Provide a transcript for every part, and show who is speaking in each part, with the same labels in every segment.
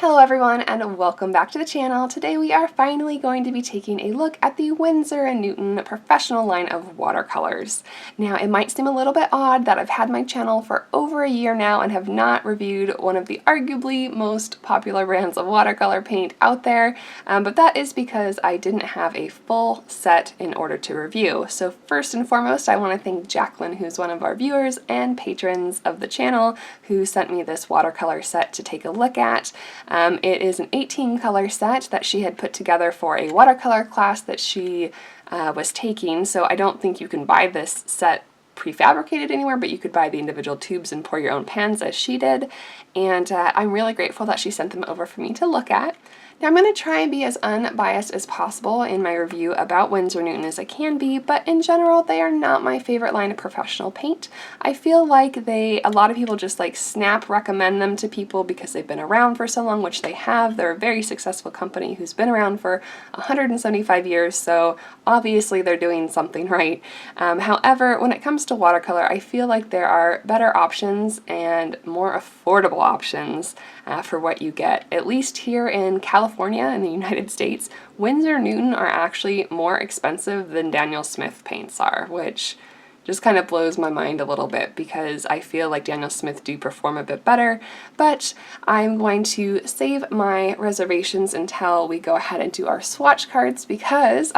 Speaker 1: Hello everyone and welcome back to the channel. Today we are finally going to be taking a look at the Winsor & Newton Professional line of watercolors. Now it might seem a little bit odd that I've had my channel for over a year now and have not reviewed one of the arguably most popular brands of watercolor paint out there, but that is because I didn't have a full set in order to review. So first and foremost I want to thank Jacqueline, who's one of our viewers and patrons of the channel, who sent me this watercolor set to take a look at. It is an 18 color set that she had put together for a watercolor class that she was taking, so I don't think you can buy this set prefabricated anywhere, but you could buy the individual tubes and pour your own pens as she did, and I'm really grateful that she sent them over for me to look at. Now I'm going to try and be as unbiased as possible in my review about Winsor & Newton as I can be, but in general they are not my favorite line of professional paint. I feel like a lot of people just like snap recommend them to people because they've been around for so long, which they have. They're a very successful company who's been around for 175 years, so obviously they're doing something right. However, when it comes to watercolor, I feel like there are better options and more affordable options for what you get. At least here in California in the United States, Winsor & Newton are actually more expensive than Daniel Smith paints are, which just kind of blows my mind a little bit because I feel like Daniel Smith do perform a bit better, but I'm going to save my reservations until we go ahead and do our swatch cards, because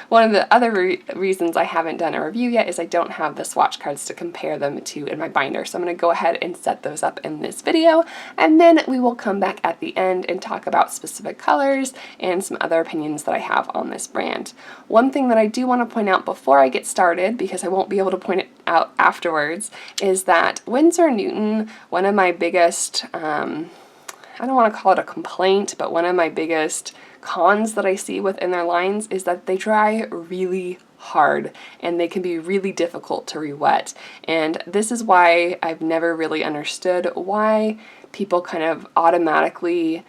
Speaker 1: one of the other reasons I haven't done a review yet is I don't have the swatch cards to compare them to in my binder. So I'm going to go ahead and set those up in this video, and then we will come back at the end and talk about specific colors and some other opinions that I have on this brand. One thing that I do want to point out before I get started, because I won't be able to point it out afterwards, is that Winsor & Newton, one of my biggest, I don't want to call it a complaint, but one of my biggest cons that I see within their lines is that they dry really hard and they can be really difficult to re-wet. And this is why I've never really understood why people kind of automatically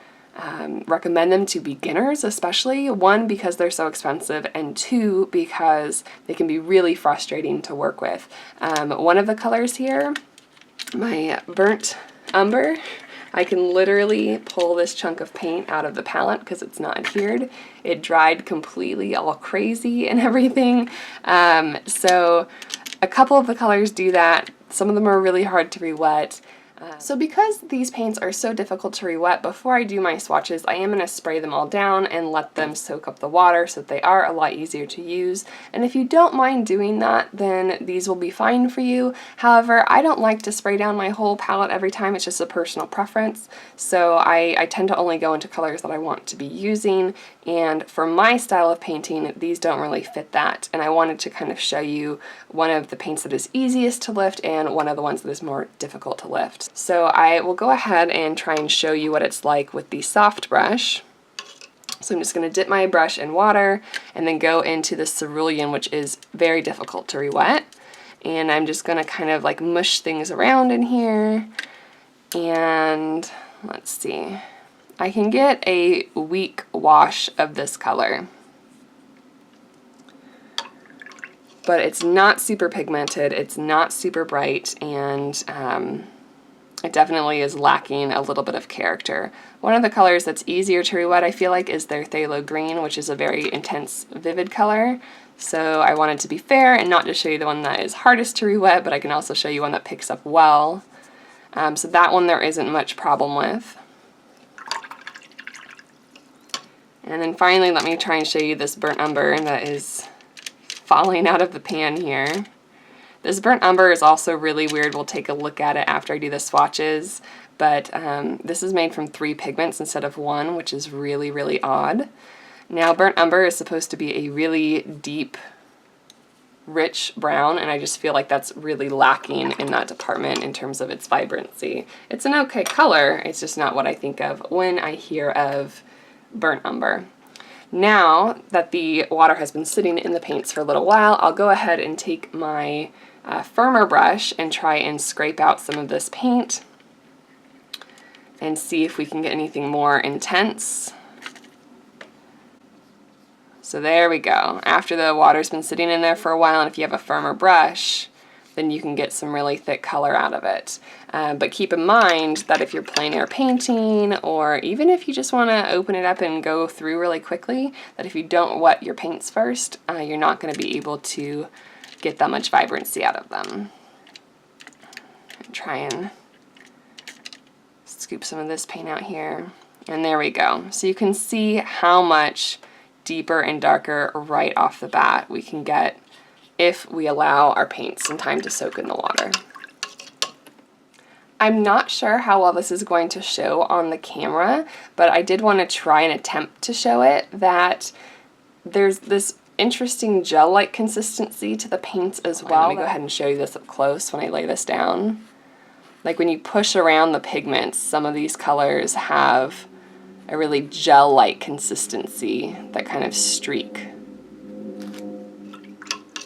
Speaker 1: recommend them to beginners, especially. One, because they're so expensive, and two, because they can be really frustrating to work with. One of the colors here, my burnt umber, I can literally pull this chunk of paint out of the palette because it's not adhered. It dried completely all crazy and everything. So a couple of the colors do that. Some of them are really hard to re-wet. So because these paints are so difficult to re-wet, before I do my swatches, I am going to spray them all down and let them soak up the water so that they are a lot easier to use. And if you don't mind doing that, then these will be fine for you. However, I don't like to spray down my whole palette every time. It's just a personal preference. So I tend to only go into colors that I want to be using. And for my style of painting, these don't really fit that. And I wanted to kind of show you one of the paints that is easiest to lift and one of the ones that is more difficult to lift. So I will go ahead and try and show you what it's like with the soft brush. So I'm just going to dip my brush in water and then go into the cerulean, which is very difficult to re-wet. And I'm just going to kind of like mush things around in here. And let's see. I can get a weak wash of this color, but it's not super pigmented, it's not super bright, and it definitely is lacking a little bit of character. One of the colors that's easier to re-wet, I feel like, is their phthalo green, which is a very intense, vivid color. So I wanted to be fair and not just show you the one that is hardest to re-wet, but I can also show you one that picks up well. So that one there isn't much problem with. And then finally, let me try and show you this burnt umber that is falling out of the pan here. This burnt umber is also really weird. We'll take a look at it after I do the swatches, but this is made from 3 pigments instead of 1, which is really, really odd. Now, burnt umber is supposed to be a really deep, rich brown, and I just feel like that's really lacking in that department in terms of its vibrancy. It's an okay color, it's just not what I think of when I hear of burnt umber. Now that the water has been sitting in the paints for a little while, I'll go ahead and take my firmer brush and try and scrape out some of this paint and see if we can get anything more intense. So there we go. After the water's been sitting in there for a while, and if you have a firmer brush, then you can get some really thick color out of it. But keep in mind that if you're plein air painting, or even if you just want to open it up and go through really quickly, that if you don't wet your paints first, you're not going to be able to get that much vibrancy out of them. Try and scoop some of this paint out here, and there we go. So you can see how much deeper and darker right off the bat we can get if we allow our paint some time to soak in the water. I'm not sure how well this is going to show on the camera, but I did want to try and attempt to show it, that there's this interesting gel-like consistency to the paints as well. Let me go ahead and show you this up close when I lay this down. Like when you push around the pigments, some of these colors have a really gel-like consistency, that kind of streak.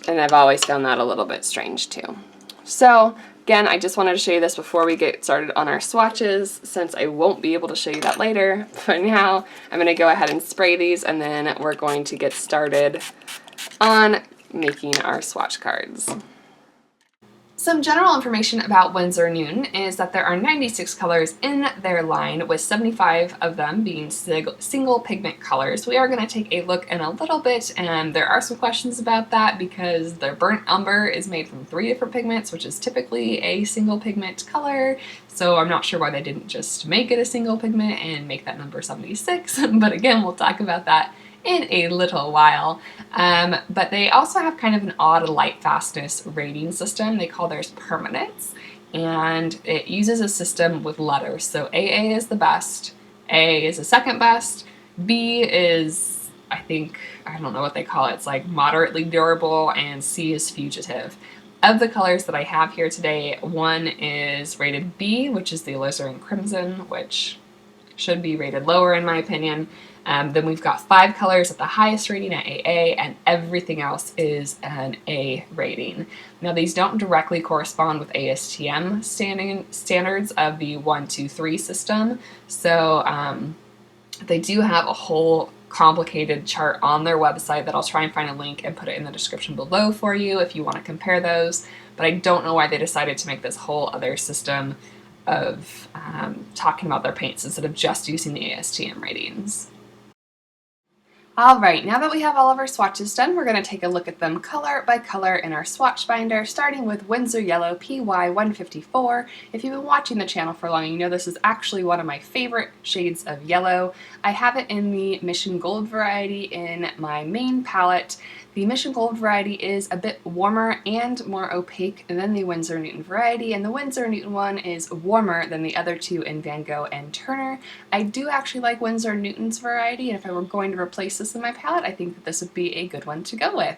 Speaker 1: And I've always found that a little bit strange too. So again, I just wanted to show you this before we get started on our swatches, since I won't be able to show you that later. For now, I'm going to go ahead and spray these, and then we're going to get started on making our swatch cards. Some general information about Winsor & Newton is that there are 96 colors in their line, with 75 of them being single pigment colors. We are going to take a look in a little bit, and there are some questions about that because their burnt umber is made from 3 different pigments, which is typically a single pigment color. So I'm not sure why they didn't just make it a single pigment and make that number 76, but again, we'll talk about that in a little while. But they also have kind of an odd Lightfastness rating system. They call theirs permanence, and it uses a system with letters. So AA is the best, A is the second best, B is, I don't know what they call it, it's like moderately durable, and C is fugitive. Of the colors that I have here today, one is rated B, which is the alizarin crimson, which should be rated lower in my opinion. Then we've got 5 colors at the highest rating at AA, and everything else is an A rating. Now these don't directly correspond with ASTM standards of the 1, 2, 3 system, so they do have a whole complicated chart on their website that I'll try and find a link and put it in the description below for you if you want to compare those, but I don't know why they decided to make this whole other system of talking about their paints instead of just using the ASTM ratings. Alright, now that we have all of our swatches done, we're going to take a look at them color by color in our swatch binder, starting with Winsor Yellow PY154. If you've been watching the channel for long, you know this is actually one of my favorite shades of yellow. I have it in the Mission Gold variety in my main palette. The Mission Gold variety is a bit warmer and more opaque than the Winsor & Newton variety, and the Winsor & Newton one is warmer than the other two in Van Gogh and Turner. I do actually like Winsor & Newton's variety, and if I were going to replace this in my palette, I think that this would be a good one to go with.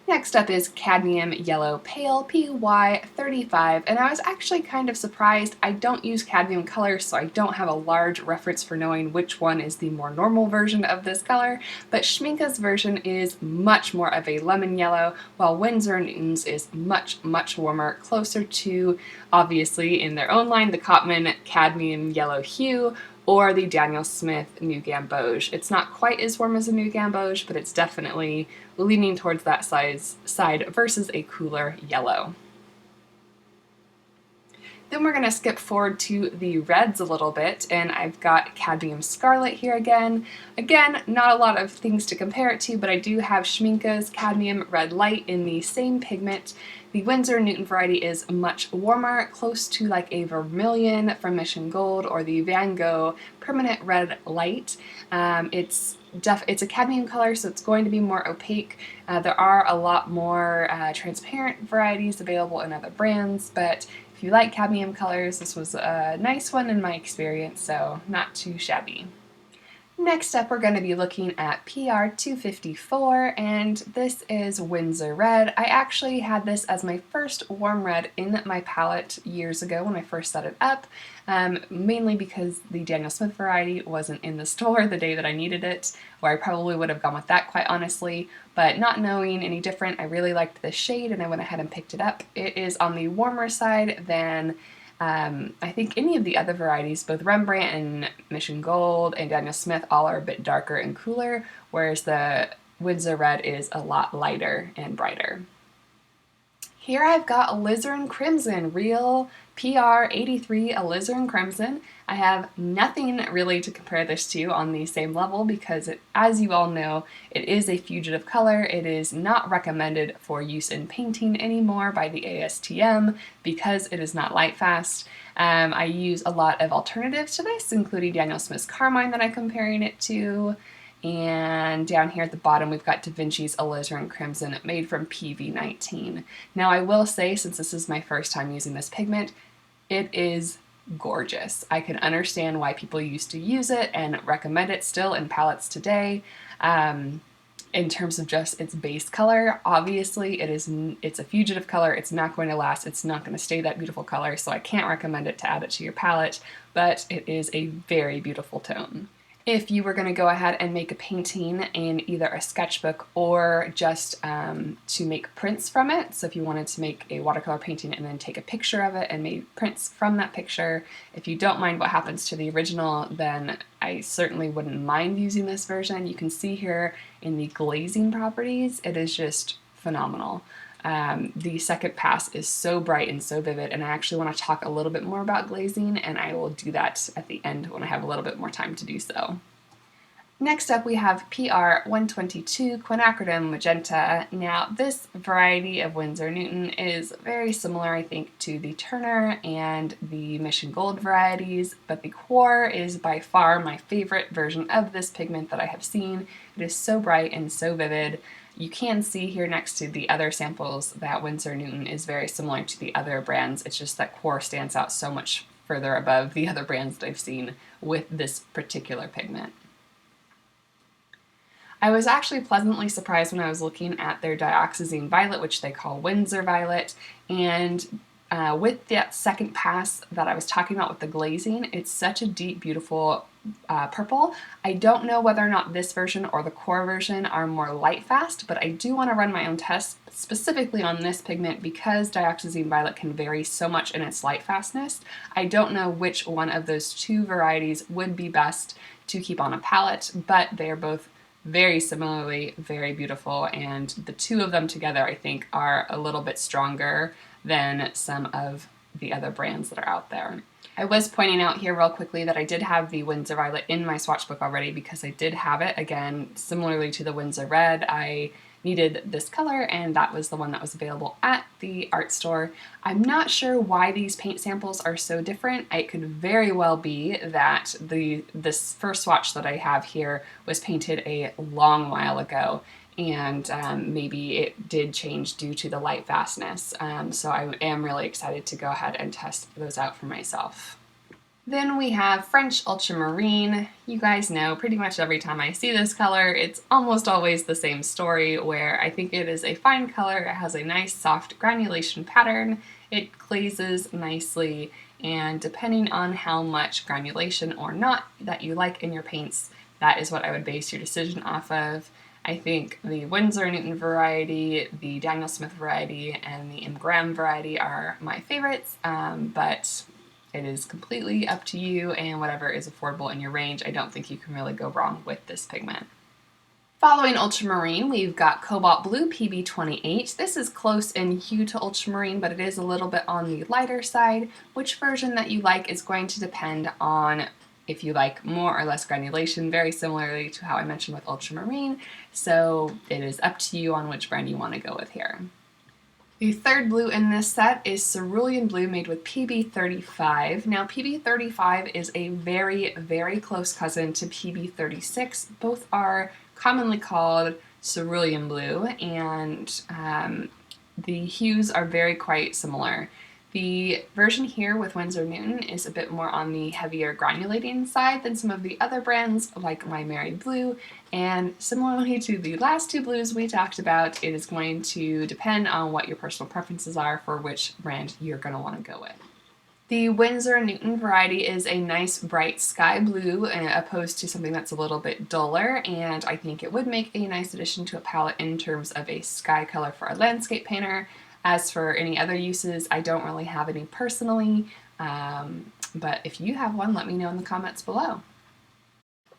Speaker 1: Next up is Cadmium Yellow Pale PY35, and I was actually kind of surprised. I don't use cadmium colors, so I don't have a large reference for knowing which one is the more normal version of this color, but Schminke's version is much more of a lemon yellow, while Winsor & Newton's is much, much warmer, closer to, obviously, in their own line, the Cotman Cadmium Yellow Hue, or the Daniel Smith New Gamboge. It's not quite as warm as a New Gamboge, but it's definitely leaning towards that side versus a cooler yellow. Then we're going to skip forward to the reds a little bit, and I've got Cadmium Scarlet here again. Again, not a lot of things to compare it to, but I do have Schminke's Cadmium Red Light in the same pigment. The Winsor & Newton variety is much warmer, close to like a vermilion from Mission Gold, or the Van Gogh Permanent Red Light. It's a cadmium color, so it's going to be more opaque. There are a lot more transparent varieties available in other brands, but if you like cadmium colors, this was a nice one in my experience, so not too shabby. Next up, we're going to be looking at PR254, and this is Winsor Red. I actually had this as my first warm red in my palette years ago when I first set it up, mainly because the Daniel Smith variety wasn't in the store the day that I needed it, or I probably would have gone with that, quite honestly, but not knowing any different, I really liked this shade and I went ahead and picked it up. It is on the warmer side than I think any of the other varieties. Both Rembrandt and Mission Gold and Daniel Smith all are a bit darker and cooler, whereas the Winsor Red is a lot lighter and brighter. Here I've got alizarin crimson, real PR83 alizarin crimson. I have nothing really to compare this to on the same level because as you all know, it is a fugitive color. It is not recommended for use in painting anymore by the ASTM because it is not light fast. I use a lot of alternatives to this, including Daniel Smith's Carmine that I'm comparing it to. And down here at the bottom, we've got Da Vinci's Alizarin Crimson made from PV19. Now I will say, since this is my first time using this pigment, it is gorgeous. I can understand why people used to use it and recommend it still in palettes today. In terms of just its base color, obviously it's a fugitive color, it's not going to last, it's not going to stay that beautiful color, so I can't recommend it to add it to your palette, but it is a very beautiful tone. If you were going to go ahead and make a painting in either a sketchbook or just to make prints from it, so if you wanted to make a watercolor painting and then take a picture of it and make prints from that picture, if you don't mind what happens to the original, then I certainly wouldn't mind using this version. You can see here in the glazing properties, it is just phenomenal. The second pass is so bright and so vivid, and I actually want to talk a little bit more about glazing, and I will do that at the end when I have a little bit more time to do so. Next up we have PR122 Quinacridone Magenta. Now this variety of Winsor Newton is very similar, I think, to the Turner and the Mission Gold varieties, but the Quar is by far my favorite version of this pigment that I have seen. It is so bright and so vivid. You can see here next to the other samples that Winsor Newton is very similar to the other brands. It's just that Quar stands out so much further above the other brands that I've seen with this particular pigment. I was actually pleasantly surprised when I was looking at their dioxazine violet, which they call Winsor violet, and with that second pass that I was talking about with the glazing, it's such a deep, beautiful purple. I don't know whether or not this version or the Core version are more light fast, but I do want to run my own tests specifically on this pigment because dioxazine violet can vary so much in its light fastness. I don't know which one of those two varieties would be best to keep on a palette, but they are both very similarly very beautiful, and the two of them together I think are a little bit stronger than some of the other brands that are out there. I was pointing out here real quickly that I did have the Winsor Violet in my swatch book already because I did have it. Again, similarly to the Winsor Red, I needed this color and that was the one that was available at the art store. I'm not sure why these paint samples are so different. It could very well be that this first swatch that I have here was painted a long while ago, and maybe it did change due to the light fastness. So I am really excited to go ahead and test those out for myself. Then we have French Ultramarine. You guys know pretty much every time I see this color, it's almost always the same story where I think it is a fine color. It has a nice soft granulation pattern. It glazes nicely, and depending on how much granulation or not that you like in your paints, that is what I would base your decision off of. I think the Winsor Newton variety, the Daniel Smith variety, and the M. Graham variety are my favorites, but it is completely up to you and whatever is affordable in your range. I don't think you can really go wrong with this pigment. Following Ultramarine, we've got Cobalt Blue PB28. This is close in hue to Ultramarine, but it is a little bit on the lighter side. Which version that you like is going to depend on if you like more or less granulation, very similarly to how I mentioned with Ultramarine, so it is up to you on which brand you want to go with here. The third blue in this set is Cerulean Blue made with PB35. Now PB35 is a very, very close cousin to PB36. Both are commonly called Cerulean Blue, and the hues are very quite similar. The version here with Winsor Newton is a bit more on the heavier granulating side than some of the other brands like My Merry Blue, and similarly to the last two blues we talked about, it is going to depend on what your personal preferences are for which brand you're going to want to go with. The Winsor Newton variety is a nice bright sky blue opposed to something that's a little bit duller, and I think it would make a nice addition to a palette in terms of a sky color for a landscape painter. As for any other uses, I don't really have any personally, but if you have one, let me know in the comments below.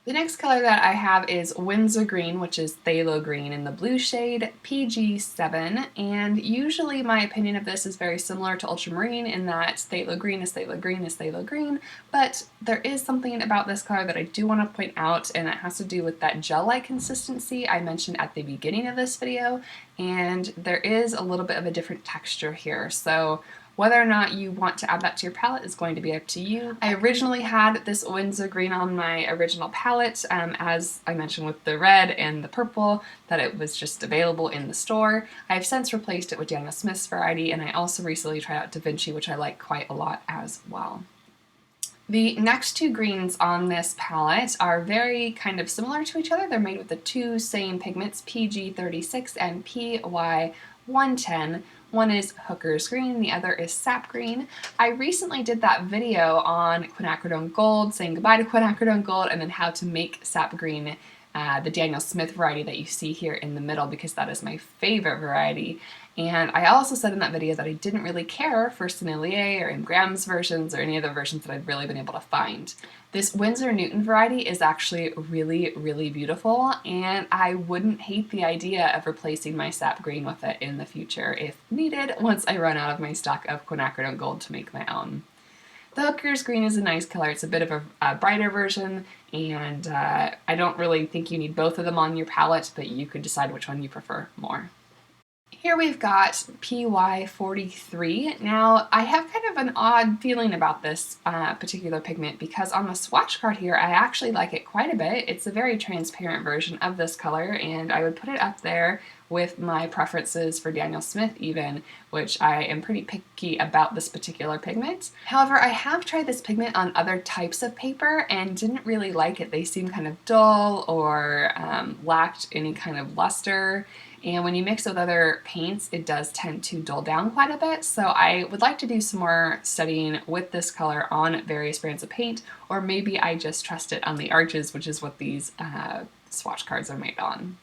Speaker 1: The next color that I have is Winsor Green, which is phthalo green in the blue shade, PG7, and usually my opinion of this is very similar to ultramarine in that phthalo green is phthalo green is phthalo green, but there is something about this color that I do want to point out, and it has to do with that gel-like consistency I mentioned at the beginning of this video, and there is a little bit of a different texture here. So whether or not you want to add that to your palette is going to be up to you. I originally had this Winsor green on my original palette, as I mentioned with the red and the purple, that it was just available in the store. I've since replaced it with Daniel Smith's variety, and I also recently tried out Da Vinci, which I like quite a lot as well. The next two greens on this palette are very kind of similar to each other. They're made with the two same pigments, PG36 and PY110. One is Hooker's Green, the other is Sap Green. I recently did that video on quinacridone gold, saying goodbye to quinacridone gold, and then how to make Sap Green, the Daniel Smith variety that you see here in the middle, because that is my favorite variety. And I also said in that video that I didn't really care for Sennelier or M. Graham's versions or any other versions that I'd really been able to find. This Winsor Newton variety is actually really, really beautiful, and I wouldn't hate the idea of replacing my Sap Green with it in the future if needed, once I run out of my stock of quinacridone gold to make my own. The Hooker's Green is a nice color. It's a bit of a brighter version, and I don't really think you need both of them on your palette, but you could decide which one you prefer more. Here we've got PY43. Now, I have kind of an odd feeling about this particular pigment because on the swatch card here, I actually like it quite a bit. It's a very transparent version of this color, and I would put it up there with my preferences for Daniel Smith even, which I am pretty picky about this particular pigment. However, I have tried this pigment on other types of paper and didn't really like it. They seem kind of dull or lacked any kind of luster. And when you mix with other paints, it does tend to dull down quite a bit. So I would like to do some more studying with this color on various brands of paint, or maybe I just trust it on the arches, which is what these swatch cards are made on.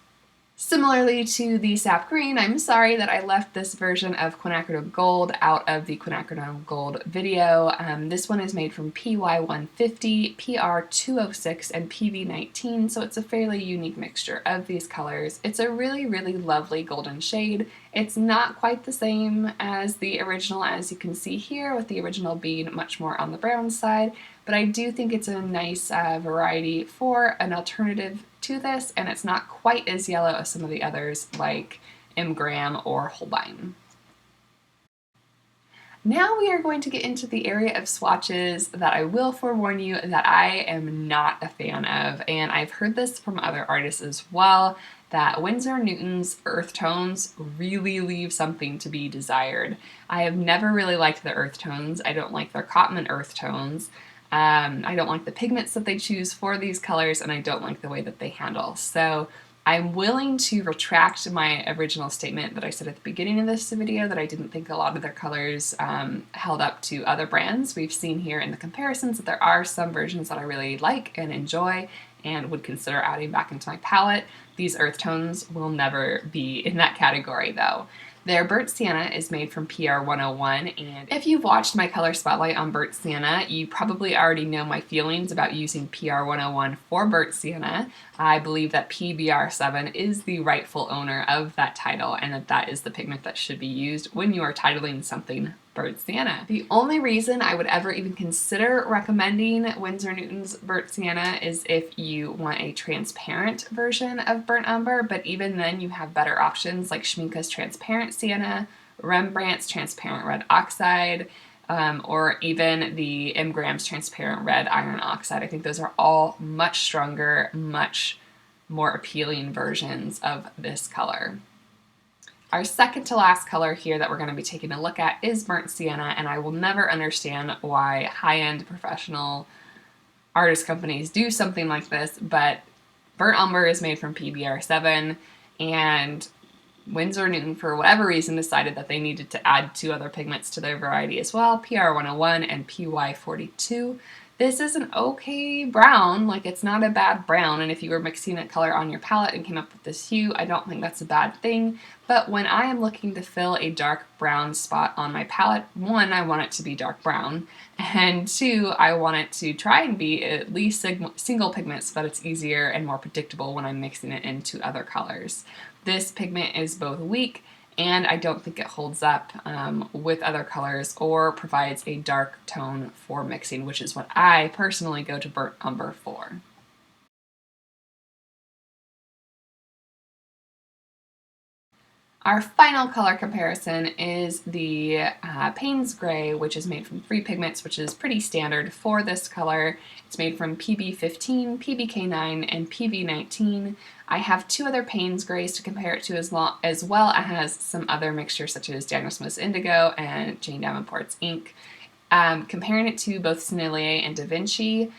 Speaker 1: Similarly to the Sap Green, I'm sorry that I left this version of quinacridone gold out of the quinacridone gold video. This one is made from PY150, PR206, and PV19, so it's a fairly unique mixture of these colors. It's a really, really lovely golden shade. It's not quite the same as the original, as you can see here, with the original being much more on the brown side, but I do think it's a nice variety for an alternative to this, and it's not quite as yellow as some of the others like M. Graham or Holbein. Now we are going to get into the area of swatches that I will forewarn you that I am not a fan of, and I've heard this from other artists as well, that Winsor Newton's earth tones really leave something to be desired. I have never really liked the earth tones. I don't like their cotton earth tones. I don't like the pigments that they choose for these colors, and I don't like the way that they handle. So I'm willing to retract my original statement that I said at the beginning of this video that I didn't think a lot of their colors held up to other brands. We've seen here in the comparisons that there are some versions that I really like and enjoy and would consider adding back into my palette. These earth tones will never be in that category though. Their Burnt Sienna is made from PR101, and if you've watched my color spotlight on Burnt Sienna, you probably already know my feelings about using PR101 for Burnt Sienna. I believe that PBR7 is the rightful owner of that title, and that that is the pigment that should be used when you are titling something Burnt Sienna. The only reason I would ever even consider recommending Winsor Newton's Burnt Sienna is if you want a transparent version of Burnt Umber, but even then you have better options like Schmincke's Transparent Sienna, Rembrandt's Transparent Red Oxide, or even the M. Graham's Transparent Red Iron Oxide. I think those are all much stronger, much more appealing versions of this color. Our second to last color here that we're going to be taking a look at is Burnt Sienna, and I will never understand why high-end professional artist companies do something like this, but Burnt Umber is made from PBR7, and Winsor Newton, for whatever reason, decided that they needed to add two other pigments to their variety as well, PR101 and PY42. This is an okay brown, like it's not a bad brown, and if you were mixing that color on your palette and came up with this hue, I don't think that's a bad thing. But when I am looking to fill a dark brown spot on my palette, one, I want it to be dark brown, and two, I want it to try and be at least single pigment so that it's easier and more predictable when I'm mixing it into other colors. This pigment is both weak and I don't think it holds up with other colors or provides a dark tone for mixing, which is what I personally go to burnt umber for. Our final color comparison is the Payne's Gray, which is made from 3 pigments, which is pretty standard for this color. It's made from PB15, PBK9, and PV19. I have 2 other Payne's Grays to compare it to as well as some other mixtures such as Daniel Smith's Indigo and Jane Davenport's Ink. Comparing it to both Sennelier and Da Vinci,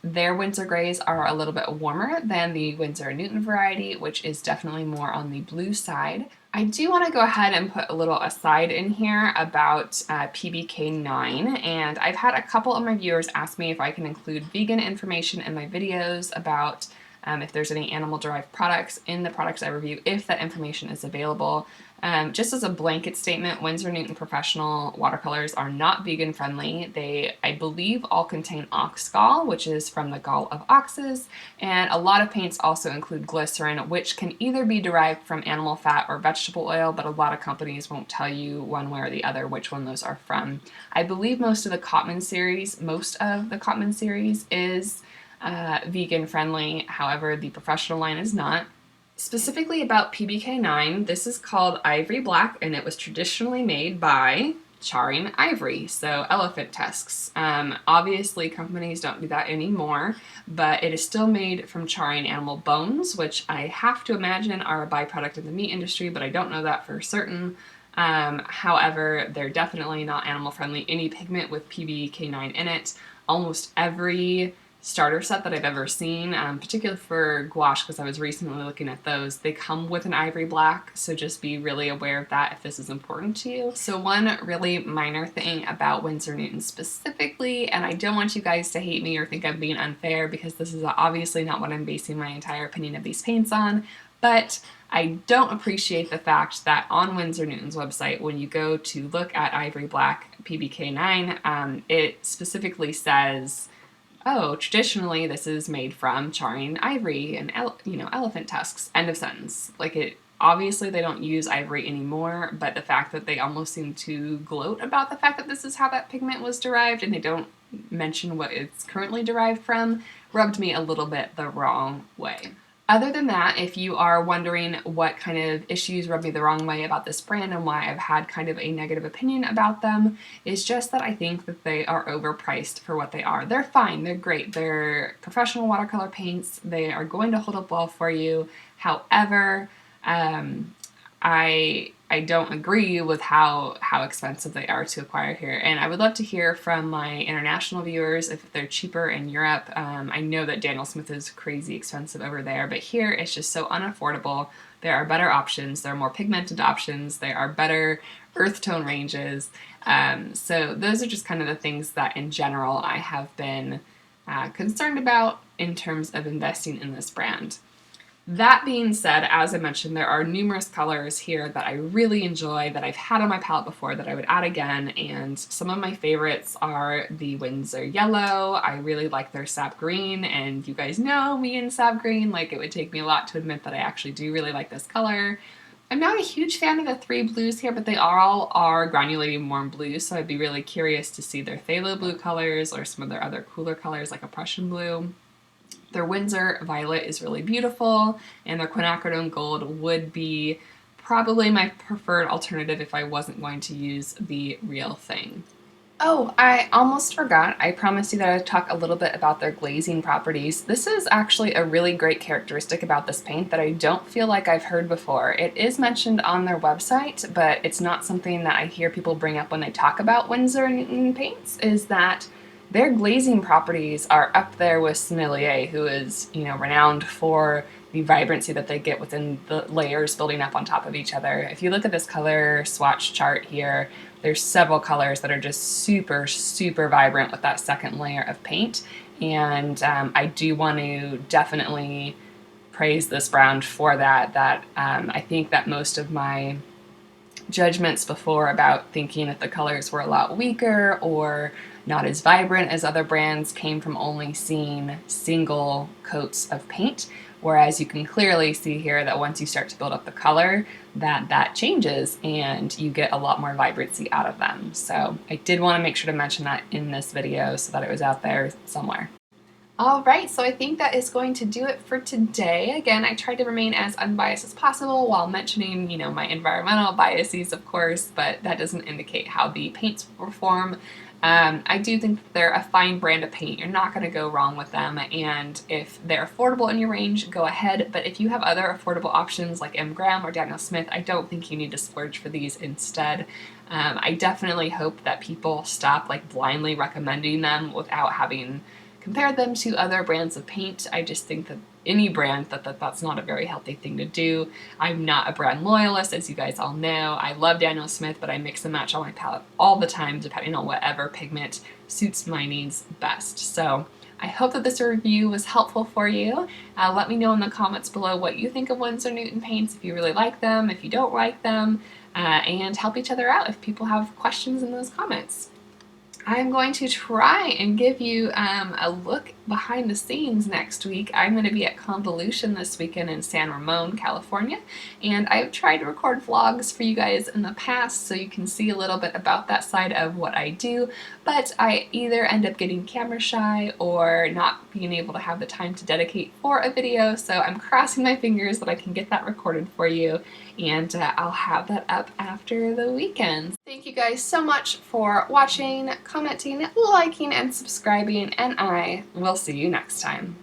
Speaker 1: their Winsor Grays are a little bit warmer than the Winsor & Newton variety, which is definitely more on the blue side. I do want to go ahead and put a little aside in here about PBK9, and I've had a couple of my viewers ask me if I can include vegan information in my videos about if there's any animal-derived products in the products I review, if that information is available. Just as a blanket statement, Winsor Newton Professional Watercolors are not vegan friendly. They, I believe, all contain ox gall, which is from the gall of oxes, and a lot of paints also include glycerin, which can either be derived from animal fat or vegetable oil, but a lot of companies won't tell you one way or the other which one those are from. I believe most of the Cotman series is vegan friendly, however the professional line is not. Specifically about PBK9, this is called Ivory Black, and it was traditionally made by charring ivory, so elephant tusks. Obviously companies don't do that anymore, but it is still made from charring animal bones, which I have to imagine are a byproduct of the meat industry, but I don't know that for certain. However, they're definitely not animal friendly. Any pigment with PBK9 in it, almost every starter set that I've ever seen, particularly for gouache, because I was recently looking at those, they come with an ivory black, so just be really aware of that if this is important to you. So one really minor thing about Winsor Newton specifically, and I don't want you guys to hate me or think I'm being unfair, because this is obviously not what I'm basing my entire opinion of these paints on, but I don't appreciate the fact that on Winsor Newton's website, when you go to look at Ivory Black PBK9, it specifically says, oh, traditionally this is made from charring ivory and elephant tusks. End of sentence. Like, it obviously they don't use ivory anymore, but the fact that they almost seem to gloat about the fact that this is how that pigment was derived and they don't mention what it's currently derived from rubbed me a little bit the wrong way. Other than that, if you are wondering what kind of issues rub me the wrong way about this brand and why I've had kind of a negative opinion about them, it's just that I think that they are overpriced for what they are. They're fine, they're great, they're professional watercolor paints, they are going to hold up well for you. However, I don't agree with how expensive they are to acquire here, and I would love to hear from my international viewers if they're cheaper in Europe. I know that Daniel Smith is crazy expensive over there, but here it's just so unaffordable. There are better options, there are more pigmented options, there are better earth tone ranges, so those are just kind of the things that in general I have been concerned about in terms of investing in this brand. That being said, as I mentioned, there are numerous colors here that I really enjoy, that I've had on my palette before, that I would add again, and some of my favorites are the Winsor Yellow. I really like their Sap Green, and you guys know me and Sap Green, like, it would take me a lot to admit that I actually do really like this color. I'm not a huge fan of the 3 blues here, but they all are granulating warm blues, so I'd be really curious to see their phthalo blue colors or some of their other cooler colors like a Prussian blue. Their Winsor Violet is really beautiful, and their quinacridone gold would be probably my preferred alternative if I wasn't going to use the real thing. Oh, I almost forgot. I promised you that I'd talk a little bit about their glazing properties. This is actually a really great characteristic about this paint that I don't feel like I've heard before. It is mentioned on their website, but it's not something that I hear people bring up when they talk about Winsor & Newton paints, is that their glazing properties are up there with Sennelier, who is, renowned for the vibrancy that they get within the layers building up on top of each other. If you look at this color swatch chart here, there's several colors that are just super, super vibrant with that second layer of paint. And I do want to definitely praise this brand for that. I think that most of my judgments before about thinking that the colors were a lot weaker or not as vibrant as other brands came from only seeing single coats of paint, whereas you can clearly see here that once you start to build up the color, that changes and you get a lot more vibrancy out of them. So I did want to make sure to mention that in this video so that it was out there somewhere. Alright, so I think that is going to do it for today. Again, I tried to remain as unbiased as possible while mentioning, you know, my environmental biases, of course, but that doesn't indicate how the paints will perform. I do think they're a fine brand of paint. You're not going to go wrong with them, and if they're affordable in your range, go ahead. But if you have other affordable options like M. Graham or Daniel Smith, I don't think you need to splurge for these instead. I definitely hope that people stop like blindly recommending them without having compared them to other brands of paint. I just think that any brand that's not a very healthy thing to do. I'm not a brand loyalist, as you guys all know. I love Daniel Smith, but I mix and match on my palette all the time depending on whatever pigment suits my needs best. So I hope that this review was helpful for you. Let me know in the comments below what you think of Winsor Newton paints, if you really like them, if you don't like them, and help each other out if people have questions in those comments. I'm going to try and give you a look behind the scenes next week. I'm going to be at Convolution this weekend in San Ramon, California, and I've tried to record vlogs for you guys in the past so you can see a little bit about that side of what I do, but I either end up getting camera shy or not being able to have the time to dedicate for a video, so I'm crossing my fingers that I can get that recorded for you, and I'll have that up after the weekend. Thank you guys so much for watching, commenting, liking, and subscribing, and I will see you next time.